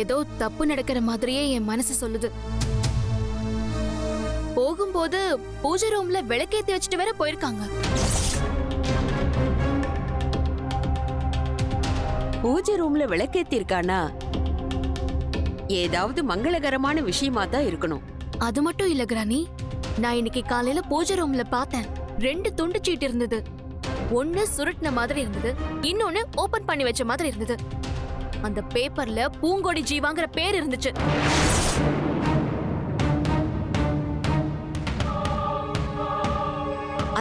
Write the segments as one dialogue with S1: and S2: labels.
S1: ஏதோ தப்பு நடக்கிற மாதிரியே என் மனசு சொல்லுது. போகும்போது பூஜை ரூம்ல விளக்கேத்தி வச்சுட்டு வேற போயிருக்காங்க.
S2: பூஜை ரூம்ல விளக்கேத்தி இருக்கானா? ஏதாவது மங்களகரமான விஷயமா தான் இருக்கணும்.
S1: அது மட்டும் இல்ல கிரானி, நான் இன்னைக்கு காலையில பூஜை ரூம்ல பார்த்தேன். 2 துண்டு சீட்டு இருந்தது. ஒன்னு சுருட்டின மாதிரி இருந்தது, இன்னொன்னு ஓபன் பண்ணி வச்ச மாதிரி இருந்தது. அந்த பேப்பர்ல பூங்கொடி ஜீவாங்கிற பேர் இருந்துச்சு.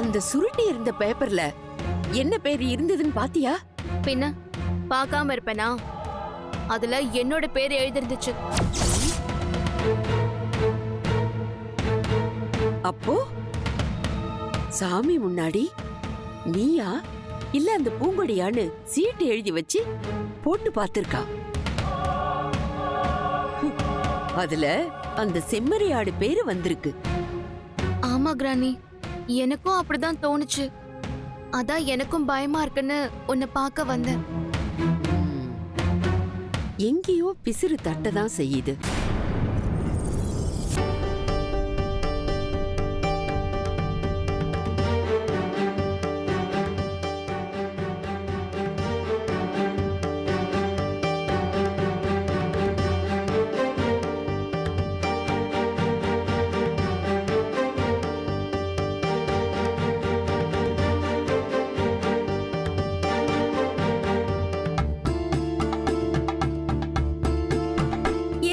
S2: அந்த சுருட்டி இருந்த பேப்பர்ல என்ன பேர் இருந்ததுன்னு பாத்தியா?
S1: பின்ன பார்க்காம இருப்பேனா? அதுல என்னோட பேர் எழுதிருந்துச்சு.
S2: அப்போ சாமி முன்னாடி நீயா இல்ல அந்த பூங்கொடியான்னு சீட்டு எழுதி வச்சு போட்டு பார்த்திருக்கா. அதுல அந்த செம்மறியாடு பேரு வந்திருக்கு.
S1: ஆமா கிரானி, எனக்கும் அப்படிதான் தோணுச்சு. அதான் எனக்கும் பயமா இருக்குன்னு உன்னை பார்க்க வந்தேன்.
S2: எங்கேயோ பிசிறு தட்டதான் செய்யுது.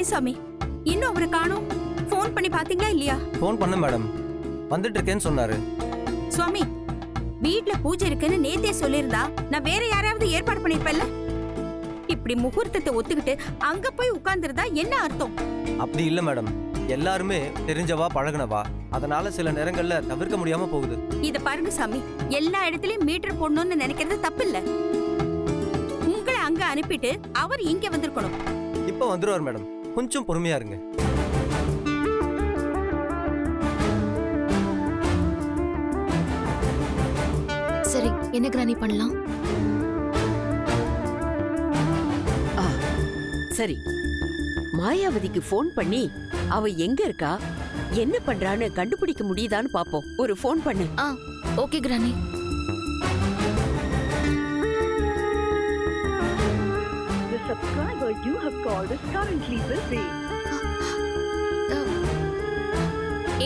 S3: சாமி, இன்னும் அவரை காணோம். போன் பண்ணி பாத்தீங்களா இல்லையா?
S4: போன் பண்ண மேடம், வந்துட்டு இருக்கேன்னு சொன்னாரு.
S3: சுவாமி, வீட்ல பூஜை இருக்குன்னு நேத்தே சொல்லிருந்தா நான் வேற யாராவது ஏற்பாடு பண்ணிருப்பேன்ல. இப்படி முகூர்த்தத்தை ஒத்துக்கிட்டு அங்க போய் உட்கார்ந்துருந்தா என்ன அர்த்தம்?
S4: அப்படி இல்ல மேடம், எல்லாருமே தெரிஞ்சவா பழகுனவா, அதனால சில நேரங்கள்ல தவிர்க்க முடியாம போகுது.
S3: இத பாருங்க சாமி, எல்லா இடத்துலயும் மீட்டர் போடணும்னு நினைக்கிறது தப்பு இல்ல. உங்களை அங்க அனுப்பிட்டு அவர் இங்க வந்திருக்கணும்.
S4: இப்ப வந்துருவார் மேடம், கொஞ்சம் பொறுமையா இருங்க.
S1: சரி, என்ன கிரானி பண்ணலாம்?
S2: சரி, மாயாவதிக்கு போன் பண்ணி அவ எங்க இருக்கா, என்ன பண்றான்னு கண்டுபிடிக்க முடியுதான்னு பாப்போம். ஒரு போன் பண்ணு.
S1: Okay granny.
S5: The subscriber you have called is currently busy.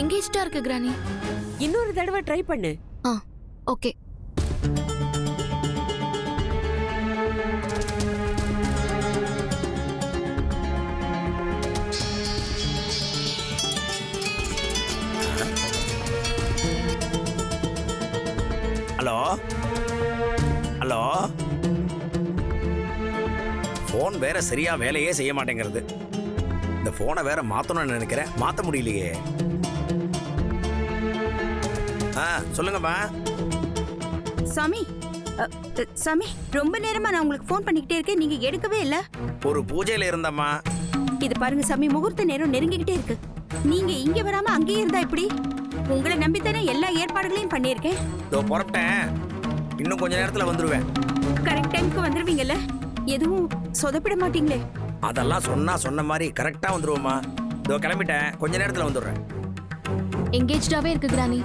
S1: எங்கேஜ்டா இருக்கு கிரானி.
S2: இன்னொரு தடவை ட்ரை பண்ணு.
S1: ஓகே.
S6: ஹலோ ஹலோ, போன் வேற சரியா வேலையே செய்ய மாட்டேங்கிறது. இந்த போனை வேற மாத்தணும்னு நினைக்கிறேன், மாத்த முடியலையே. சொல்லுங்கம்மா.
S3: சாமி, சாமி, ரொம்ப நேரமா நான் உங்களுக்கு போன் பண்ணிக்கிட்டே இருக்கேன், நீங்க எடுக்கவே இல்ல.
S6: ஒரு பூஜையில இருந்தம்மா.
S3: இது பாருங்க சாமி, முகூர்த்த நேரம் நெருங்கிக்கிட்டே இருக்கு. நீங்க இங்க வராம அங்கேயே இருந்தா இப்படி? உங்களை நம்பித்தானே எல்லா ஏற்பாடுகளையும் பண்ணியிருக்கேன்.
S6: இதோ புறப்பட்டேன், இன்னும் கொஞ்ச நேரத்துல வந்துருவேன்.
S3: கரெக்ட் டைம்க்கு வந்துருவீங்கல்ல? எதுவும் சொதப்பிட மாட்டீங்களே?
S6: அதெல்லாம் சொன்ன மாதிரி கரெக்டா வந்துருவோமா. இதோ கிளம்பிட்டேன், கொஞ்ச நேரத்துல வந்துடுறேன்.
S1: எங்கேஜ்டாவே இருக்கு கிரானி.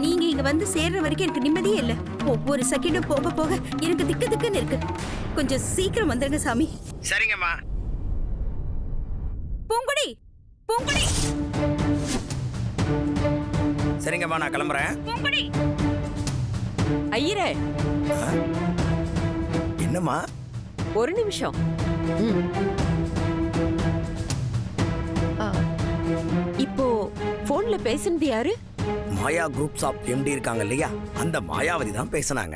S3: நீங்க இங்க வந்து சேர்ற வரைக்கும் எனக்கு நிம்மதியே இல்ல. ஒவ்வொரு செகண்டும் போக போக எனக்கு திக்கு திக்குன்னு இருக்கு. கொஞ்சம் சீக்கிரம் வந்துருங்க சாமி.
S6: சரிங்கம்மா.
S3: பூங்குடி, பூங்குடி.
S6: சரிங்கம்மா, நான் கிளம்புறேன்.
S3: பூங்குடி.
S2: ஐயரே,
S6: என்னம்மா?
S2: ஒரு நிமிஷம். இப்போ போன்ல பேசுனது யாரு?
S6: மாயா குரூப்ஸ் ஆஃப் எம்டி இருக்காங்க இல்லையா, அந்த மாயாவதி தான் பேசினாங்க.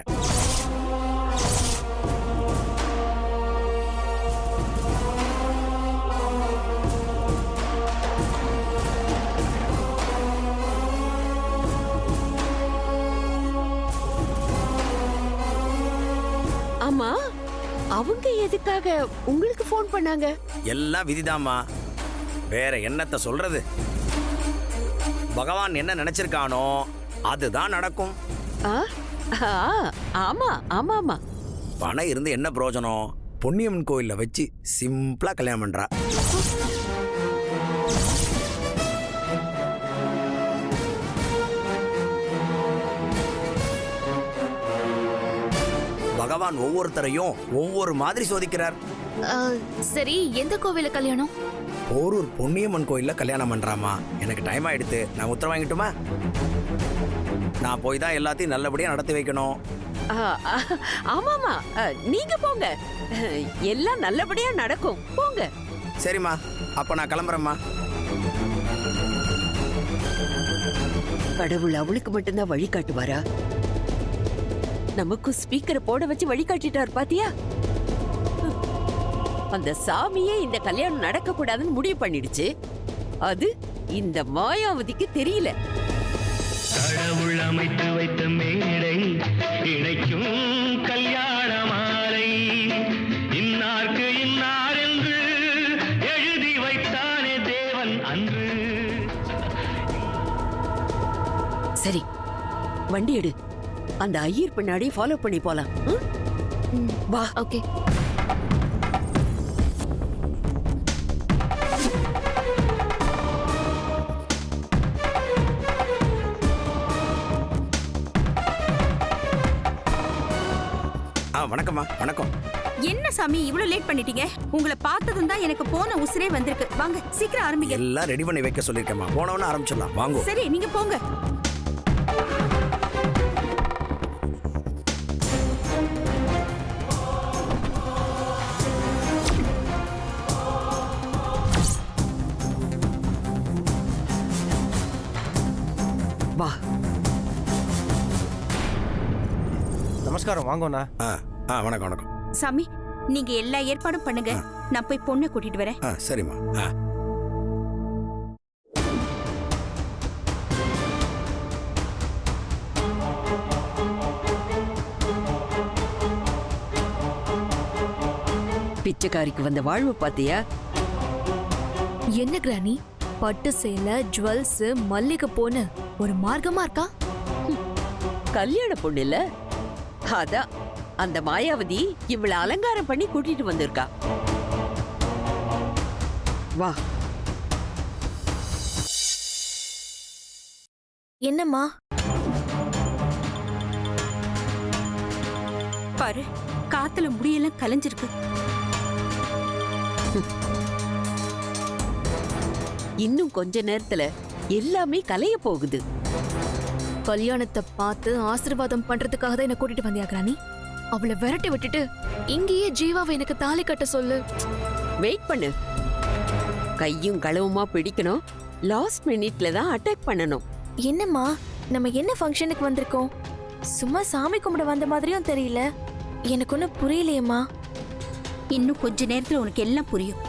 S2: ஆமா, அவங்க எதுக்காக உங்களுக்கு போன் பண்ணாங்க?
S6: எல்லாம் விதிதாம்மா, வேற என்னத்த சொல்றது. பகவான் என்ன நினைச்சிருக்கானோ அதுதான் நடக்கும்.
S2: ஆமா ஆமா ஆமா.
S6: பணம் இருந்து என்ன பிரயோஜனம்? பொன்னியம்மன் கோயில்ல வச்சு சிம்பிளா கல்யாணம் பண்றா. பகவான் ஒவ்வொருத்தரையும் ஒவ்வொரு மாதிரி சோதிக்கிறார்.
S1: சரி, எந்த கோவில கல்யாணம்?
S6: போரூர் பொன்னியம்மன் கோயில்ல கல்யாணம் பண்றாமா. எனக்கு டைம் ஆயிடுத்து, நான் உத்தரவு வாங்கிட்டுமா? நான் போய் தான் எல்லாத்தையும் நல்லபடியா நடத்தி வைக்கணும்.
S2: ஆமாமா, நீங்க போங்க, எல்லாம் நல்லபடியா நடக்கும், போங்க.
S6: சரிம்மா, அப்ப நான் கிளம்புறேம்மா.
S2: கடவுள் அவளுக்கு மட்டும்தான் வழி காட்டுவாரா? நமக்கும் ஸ்பீக்கரை போட வச்சு வழி காட்டிட்டார் பாத்தியா? அந்த சாமியே இந்த கல்யாணம் நடக்க கூடாதுன்னு முடிவு பண்ணிடுச்சு. அது இந்த மாயாவதிக்கு தெரியல.
S7: கடவுள் அமைத்து வைத்த மேடை இணைக்கும் கல்யாண மாலை, இன்னார்க்கு இன்னார் என்று எழுதி வைத்தானே தேவன் அன்று.
S2: சரி, வண்டி எடு, அந்த ஐயர் பின்னாடி ஃபாலோ பண்ணி போலாம். வா.
S1: ஓகே.
S6: வணக்கம்மா. வணக்கம்.
S3: என்ன சாமி இவ்வளவு லேட் பண்ணிட்டீங்க? உங்களை பார்த்ததும் தான் எனக்கு போன உசுரே வந்திருக்கு. வாங்க சீக்கிரம் ஆரம்பிங்க.
S6: எல்லாம் ரெடி பண்ணி வைக்க சொல்லிருக்கேம்மா. போனவன ஆரம்பிச்சிடலாம். வாங்க.
S3: சரி, நீங்க போங்க.
S2: வா.
S4: நமஸ்காரம், வாங்கண்ணா.
S6: வணக்கம் வணக்கம்.
S3: சாமி, நீங்க எல்லா ஏற்பாடும் பண்ணுங்க, நான் போய் பொண்ணை கூட்டிட்டு வரேன்.
S6: சரிம்மா.
S2: பிச்சைக்காரிக்கு வந்த வாழ்வு பாத்தியா?
S1: என்ன கிராணி, பட்டு சேலை, ஜுவல்ஸ், மல்லிகை போன ஒரு மார்க்கமா இருக்கா?
S2: கல்யாண பொண்ணு இல்ல, அதான் அந்த மாயாவதி இவள அலங்காரம் பண்ணி கூட்டிட்டு வந்திருக்கா. வா.
S1: என்னம்மா?
S3: பாரு, காத்துல முடியெல்லாம் கலைஞ்சிருக்கு.
S2: இன்னும் கொஞ்ச நேரத்துல எல்லாமே கலைய போகுது.
S1: கல்யாணத்தை பார்த்து ஆசீர்வாதம் பண்றதுக்காக தான் என்ன கூட்டிட்டு வந்தியா கிராணி? அவளை விரட்டி விட்டுட்டு இங்கேயே ஜீவாவை எனக்கு தாலி கட்ட சொல்லு.
S2: வெயிட் பண்ணு, கையும் களவுமா பிடிக்கணும். லாஸ்ட் மினிட்ல தான் அட்டாக் பண்ணணும்.
S1: என்னம்மா, நம்ம என்ன ஃபங்க்ஷனுக்கு வந்திருக்கோம்? சும்மா சாமி கும்பிட வந்த மாதிரியும் தெரியல. எனக்கு ஒன்னும் புரியலையேம்மா.
S3: இன்னும் கொஞ்ச நேரத்துல உனக்கு எல்லாம் புரியும்.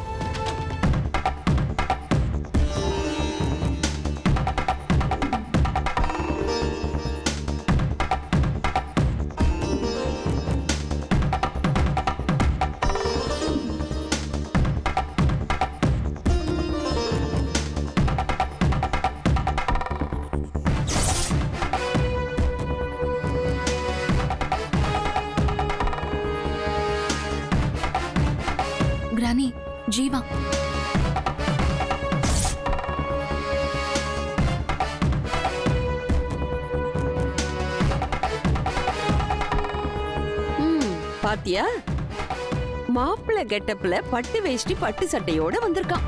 S1: கிராணி, ஜீவா.
S2: பாத்தியா, மாப்பிள்ளை கெட்டப்ல பட்டு வேஷ்டி பட்டு சட்டையோட வந்திருக்கான்.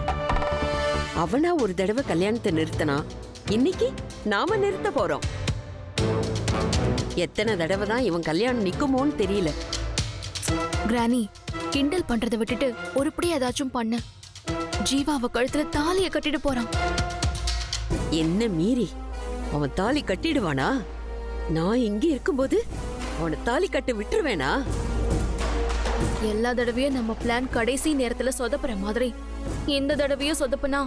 S2: அவனா ஒரு தடவை கல்யாணத்தை நிறுத்தனா, இன்னைக்கு நாம நிறுத்த போறோம். எத்தனை தடவை தான் இவன் கல்யாணம் நிக்குமோன்னு தெரியல.
S1: கிராணி, கிண்டல் பண்றதை விட்டுட்டு ஒருபடி ஏதாச்சும் பண்ணு. ஜீவாவை கழுத்துல தாலிய கட்டிட்டு போறான்.
S2: என்ன மீறி அவன் தாலி கட்டிடுவானா? நான் இங்க இருக்கும்போது அவனை தாலி கட்ட விட்டுருவேனா?
S1: எல்லா தடவையும் நம்ம பிளான் கடைசி நேரத்துல சொதப்புற மாதிரி இந்த தடவையும் சொதப்புனா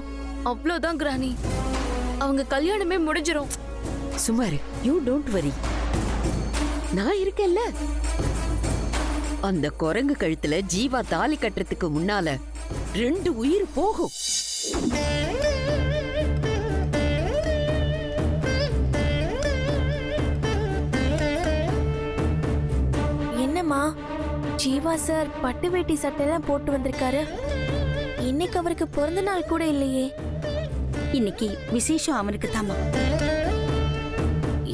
S1: அவ்வளவுதான் கிராணி. அவங்க கல்யாணமே முடிஞ்சிரும்.
S2: சுமாரு, யூ டோன்ட் வரி, நான் இருக்கேன்ல. அந்த குரங்கு கழுத்துல ஜீவா தாலி கட்டுறதுக்கு முன்னால 2 உயிர் போகும்.
S1: என்னம்மா, ஜீவா சார் பட்டு வேட்டி சட்டையெல்லாம் போட்டு வந்திருக்காரு. இன்னைக்கு அவருக்கு பிறந்த நாள் கூட இல்லையே.
S3: இன்னைக்கு விசேஷம் அவனுக்கு தாமா.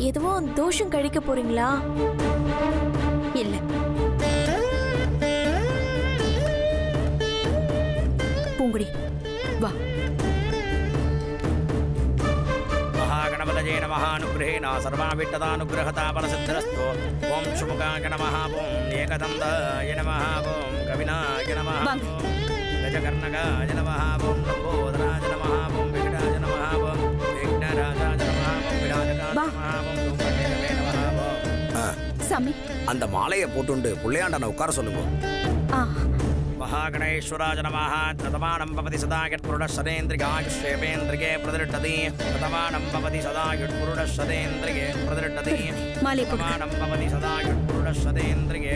S1: எதுவும் தோஷம் கழிக்க போறீங்களா?
S3: இல்ல, பூங்குடி வா.
S6: महागणपतये नमः अनुग्रहेण सर्वाभिष्टदानुग्रहता फलसिद्धिरस्तु ओम शुभकाय नमः ओम एकदन्ताय नमः ओम कविनाय नमः
S3: வாங்க.
S6: गजकर्णकाय नमः ओम लंबोदराय नमः ओम विकटाय नमः ओम विघ्नराजाय नमः ओम विराजकाय
S3: வா.
S6: नमः ओम धूमकेतवे नमः ओम
S3: சாமி.
S6: அந்த மாலையை போட்டுண்டு புள்ளையாண்டனை உட்கார சொல்லுங்க.
S3: ஆ,
S6: महागणेश्वराय नमः प्रथमानं भवति सदा यत्पुरुषशरेन्द्रियायुष्येवेन्द्रिये प्रतिष्ठति प्रथमानं भवति सदा यत्पुरुषशरेन्द्रिये प्रतिष्ठति
S3: மாலை போடு.
S6: प्रथमानं भवति सदा यत्पुरुषशरेन्द्रिये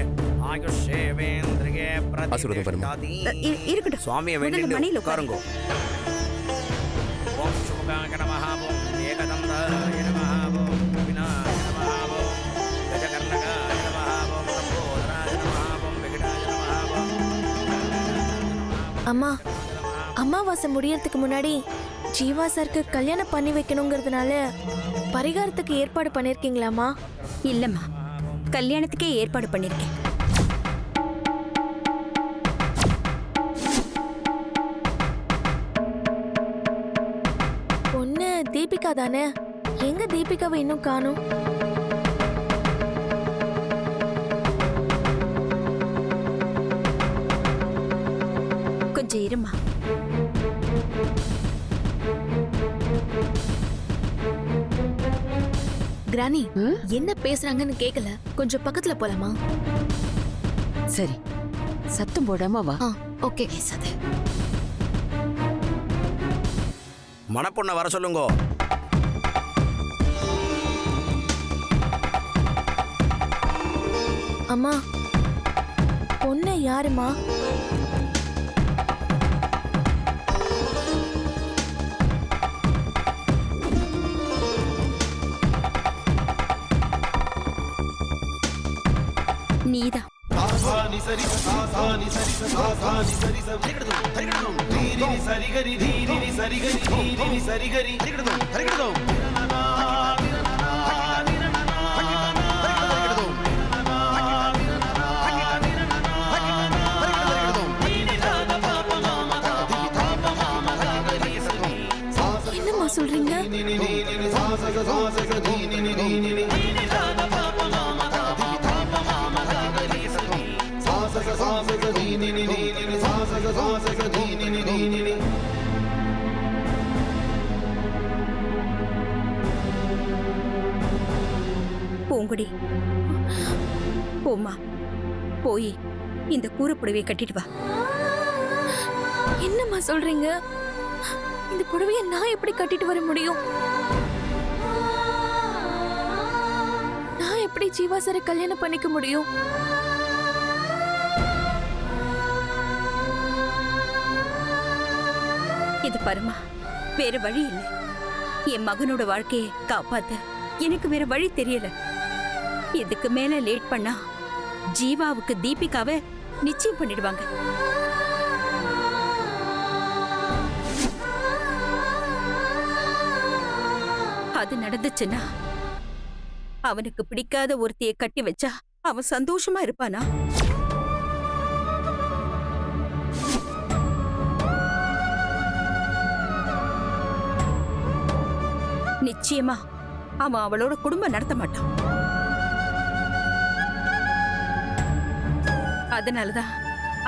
S6: आयुष्येवेन्द्रिये प्रतिष्ठति
S3: இருக்கட்டும்.
S6: சுவாமியை
S3: முதல்ல
S6: வேண்டிட்டு
S3: மணியில உட்காரு.
S6: உட்காருங்க. ஓம் சுமுகாய நமः ஓம் ஏகதந்தாய நமः ஓம் விநாய நமः ஓம் கஜகர்ணகாய நமः ஓம் லம்போதராய நமः ஓம் விகடாய நமः ஓம்
S1: அம்மா, அமாவாசை முடியறதுக்கு முன்னாடி ஜீவா சாருக்கு கல்யாணம் பண்ணி வைக்கணுங்கிறதுனால பரிகாரத்துக்கு ஏற்பாடு பண்ணிருக்கீங்களாமா?
S3: இல்லம்மா, கல்யாணத்துக்கே ஏற்பாடு பண்ணிருக்கேன்.
S1: பொண்ணு தீபிகா தானே? எங்க தீபிகாவை இன்னும் காணும்?
S3: கொஞ்சம் இருமா.
S1: கிரானி,
S2: ம்?
S1: என்ன பேசுறாங்கன்னு கேக்கல. கொஞ்சம் பக்கத்துல போலாமா?
S2: சரி, சத்தம் போடாம வா.
S1: ஓகே. பேசாத.
S6: மணப்பொண்ணை வர சொல்லுங்க.
S1: அம்மா, பொண்ணு யாருமா?
S3: நீதான்.
S1: என்னம்மா சொல்றீங்க?
S3: பூங்குடி, போம்மா, போய் இந்த கூரைப்புடவையை கட்டிட்டு வா.
S1: என்னம்மா சொல்றீங்க? இந்த புடவைய நான் எப்படி கட்டிட்டு வர முடியும்? நான் எப்படி ஜீவா சாரை கல்யாணம் பண்ணிக்க முடியும்?
S3: இது பாருமா, வேற வழி இல்லை. என் மகனோட வாழ்க்கையை காப்பாத்த எனக்கு வேற வழி தெரியல. இதுக்கு மேல லேட் பண்ணா ஜீவாவுக்கு தீபிகாவை நிச்சயம் பண்ணிடுவாங்க. அது நடந்துச்சுன்னா அவனுக்கு பிடிக்காத ஒருத்தியை கட்டி வச்சா அவன் சந்தோஷமா இருப்பானா? நிச்சயமா அவன் அவளோட குடும்பம் நடத்த மாட்டான். அதனாலதான்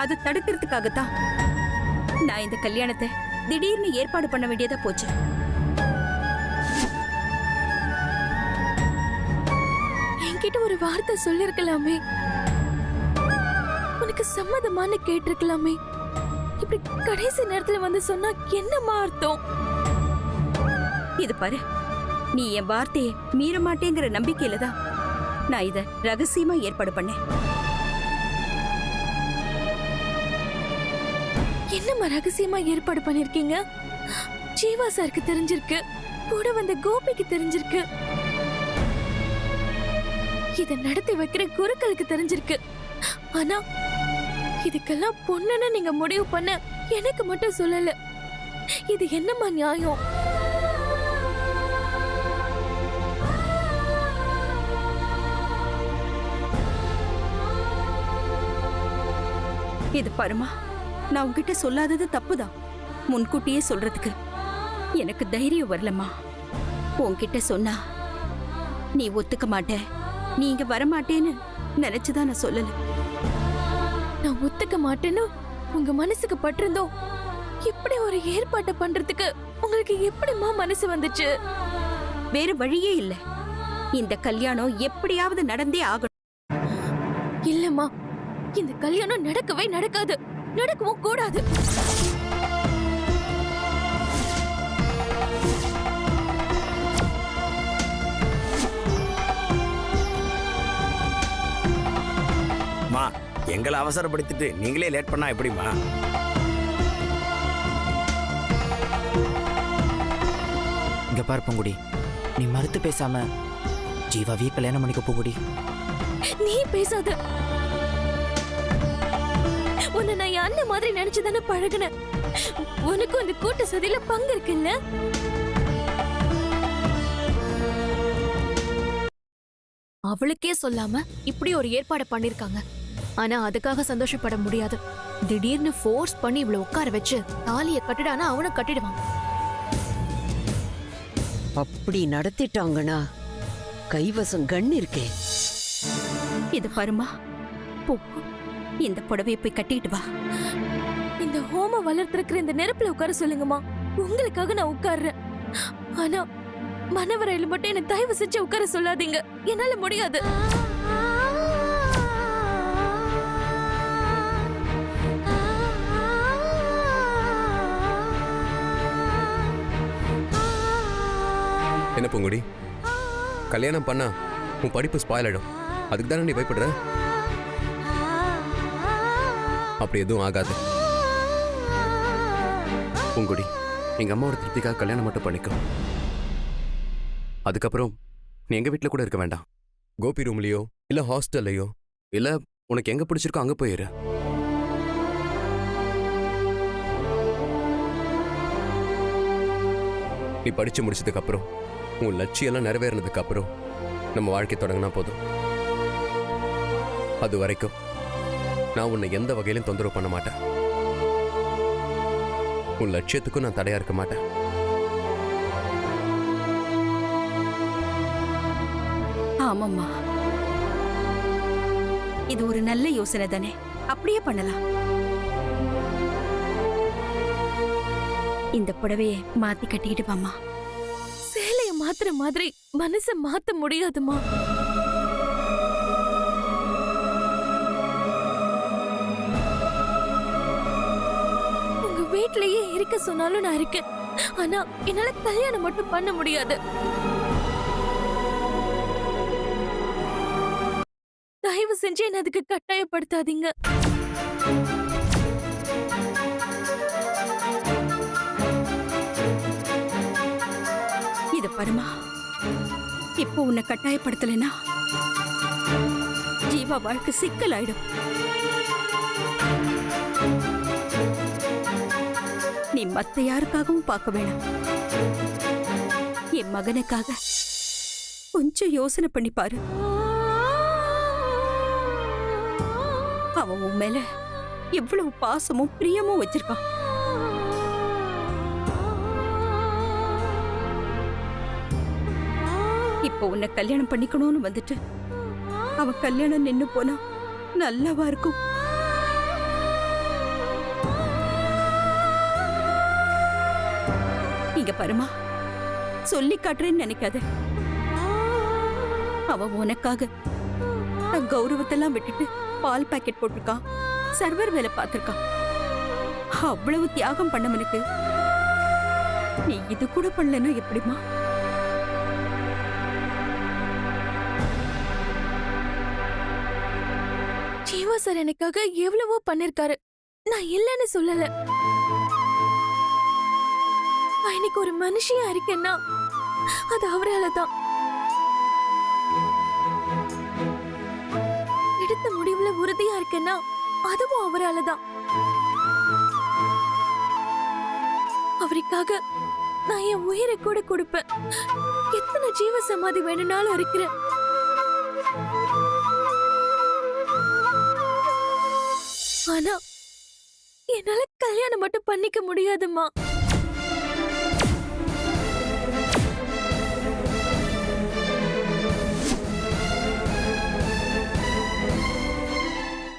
S3: அதை தடுக்கிறதுக்காகத்தான் நான் இந்த கல்யாணத்தை திடீர்னு ஏற்பாடு பண்ண வேண்டியதா போச்சு.
S1: என்கிட்ட ஒரு வார்த்தை சொல்லிருக்கலாமே. உனக்கு சம்மதமான்னு கேட்டிருக்கலாமே. இப்படி கடைசி நேரத்துல வந்து சொன்னா என்னமா அர்த்தம்?
S3: இது பாரு, நீ என் வார்த்தையை மீற மாட்டேங்கிற நம்பிக்கையில தான் நான் இத ரகசியமா ஏற்பாடு பண்ணேன்.
S1: என்னம்மா ரகசியமா ஏற்பாடு பண்ணிருக்கீங்க? ஜீவா சாருக்கு தெரிஞ்சிருக்கு, கூட வந்த கோபிக்கு தெரிஞ்சிருக்கு, இத நடத்தி வைக்கிற குருக்களுக்கு தெரிஞ்சிருக்கு. ஆனா இதுக்கெல்லாம் பொண்ணுன்னு நீங்க முடிவு பண்ண எனக்கு மட்டும் சொல்லல. இது என்னம்மா நியாயம்?
S3: இது பாருமா, நான் உன்கிட்ட சொல்லாதது தப்புதான். முன்கூட்டியே சொல்றதுக்கு எனக்கு தைரியம் வரலம்மா. உன்கிட்ட சொன்னா நீ ஒத்துக்க மாட்ட, நீ இங்க வரமாட்டேன்னு நினைச்சுதான் நான் சொல்லல.
S1: நான் ஒத்துக்க மாட்டேன்னு உங்க மனசுக்கு பட்டிருந்தோ இப்படி ஒரு ஏற்பாட்டை பண்றதுக்கு உங்களுக்கு எப்படிம்மா மனசு வந்துச்சு?
S3: வேற வழியே இல்ல. இந்த கல்யாணம் எப்படியாவது நடந்தே ஆகணும்.
S1: இல்லம்மா, இந்த கல்யாணம் நடக்கவே நடக்காது, நடக்கவும் கூடாது.
S6: மா, எங்களை அவசரப்படுத்திட்டு நீங்களே லேட் பண்ணா எப்படிமா?
S8: இங்க பாரு பூங்குடி, நீ மறுத்து பேசாம ஜீவாவையே கல்யாணம் பண்ணிக்க பூங்குடி.
S1: நீ பேசாத. உன்னை நான் என் அண்ணன் மாதிரி நினைச்சுதானே பழகுனேன். உனக்கும் அந்த கூட்ட சதியில பங்கு இருக்குல்ல? அவளுக்கே சொல்லாம இப்படி ஒரு ஏற்பாடு பண்ணிருக்காங்க. ஆனா அதுக்காக சந்தோஷப்பட முடியாது. திடீர்னு ஃபோர்ஸ் பண்ணி இவ்வளவு உட்கார வச்சு தாலிய கட்டிடானா அவனை கட்டிடுவான்.
S2: அப்படி நடத்திட்டாங்கன்னா கைவசம் கண் இருக்கே.
S3: இது பாருமா, போ, இந்த புடவையை போய் கட்டிட்டு வா.
S1: இந்த ஹோம வளர்த்திருக்கிற இந்த நெருப்புல உட்கார சொல்லுங்கம்மா. உங்களுக்காக நான் உட்கார்றேன். ஆனா மனவரையில மட்டும் என்ன தயவு செஞ்சு உட்கார சொல்லாதீங்க. என்னால முடியாது.
S9: என்ன பூங்குடி, கல்யாணம் பண்ணா உன் படிப்பு ஸ்பாயில் ஆயிடும். அதுக்கு தானே நீ பயப்படுற? அப்படி எதுவும் ஆகாது பூங்குடி. எங்க அம்மாவோட திருப்திக்காக கல்யாணம் மட்டும் பண்ணிக்கோ. அதுக்கப்புறம் நீ எங்க வீட்டில் கூட இருக்க வேண்டாம். கோபி ரூம்லயோ இல்ல ஹாஸ்டல்லையோ இல்ல உனக்கு எங்க பிடிச்சிருக்கோ அங்க போயிரு. நீ படிச்சு முடிச்சதுக்கு அப்புறம் உன் லட்சியெல்லாம் நிறைவேறினதுக்கு அப்புறம் நம்ம வாழ்க்கை தொடங்கினா போதும். அது வரைக்கும் நான் உன்னை எந்த வகையிலும் தொந்தரவு பண்ண மாட்டேன். உன் லட்சியத்துக்கும் நான் தடையா இருக்க மாட்டேன்.
S3: ஆமாம்மா, இது ஒரு நல்ல யோசனை தானே. அப்படியே பண்ணலாம். இந்த புடவையை மாத்தி கட்டிக்கிட்டு வாமா.
S1: சேலைய மாத்துற மாதிரி மனச மாத்த முடியாதுமா. உங்க வீட்லயே இருக்க சொன்னாலும் நான் இருக்கேன். ஆனா என்னால கல்யாணம் மட்டும் பண்ண முடியாது. தயவு செஞ்சு என்ன அதுக்கு கட்டாயப்படுத்தாதீங்க.
S3: இது பாருமா, இப்போ உன்னை கட்டாயப்படுத்தலைன்னா ஜீவா வாழ்க்கை சிக்கல் ஆயிடும். நீ மத்த யாருக்காகவும் பார்க்க வேணாம். என் மகனுக்காக கொஞ்சம் யோசனை பண்ணி பாரு. அவன் உன் மேல எவ்வளவு பாசமும் பிரியமும் வச்சிருக்கான். இப்போ உன்னை கல்யாணம் பண்ணிக்கணும்னு வந்துட்டு அவன் கல்யாணம் நின்னு போனா நல்லாவா இருக்கும்? இங்க பாருமா, சொல்லி காட்டுறேன்னு நினைக்காத. அவன் உனக்காக தன் கௌரவத்தெல்லாம் விட்டுட்டு பால் பாக்கெட் போட்டிருக்கான், சர்வர் வேலை பார்த்திருக்கான். அவ்வளவு தியாகம் பண்ணவனுக்கு நீ இது கூட பண்ணலன்னா எப்படிமா?
S1: ஜீவா சார் எனக்காக எவ்வளவோ பண்ணிருக்காரு. நான் இல்லைன்னு சொல்லல. எனக்கு ஒரு மனுஷியா இருக்கேன்னா அது அவரால தான். எடுத்த முடிவுல உறுதியா இருக்கேன்னா அதுவும் அவரால தான். அவருக்காக நான் என் உயிரை கூட கொடுப்பேன். எத்தனை ஜீவ சமாதி வேணும்னாலும் இருக்கிறேன். ஆனா என்னால கல்யாணம் மட்டும் பண்ணிக்க முடியாதும்மா.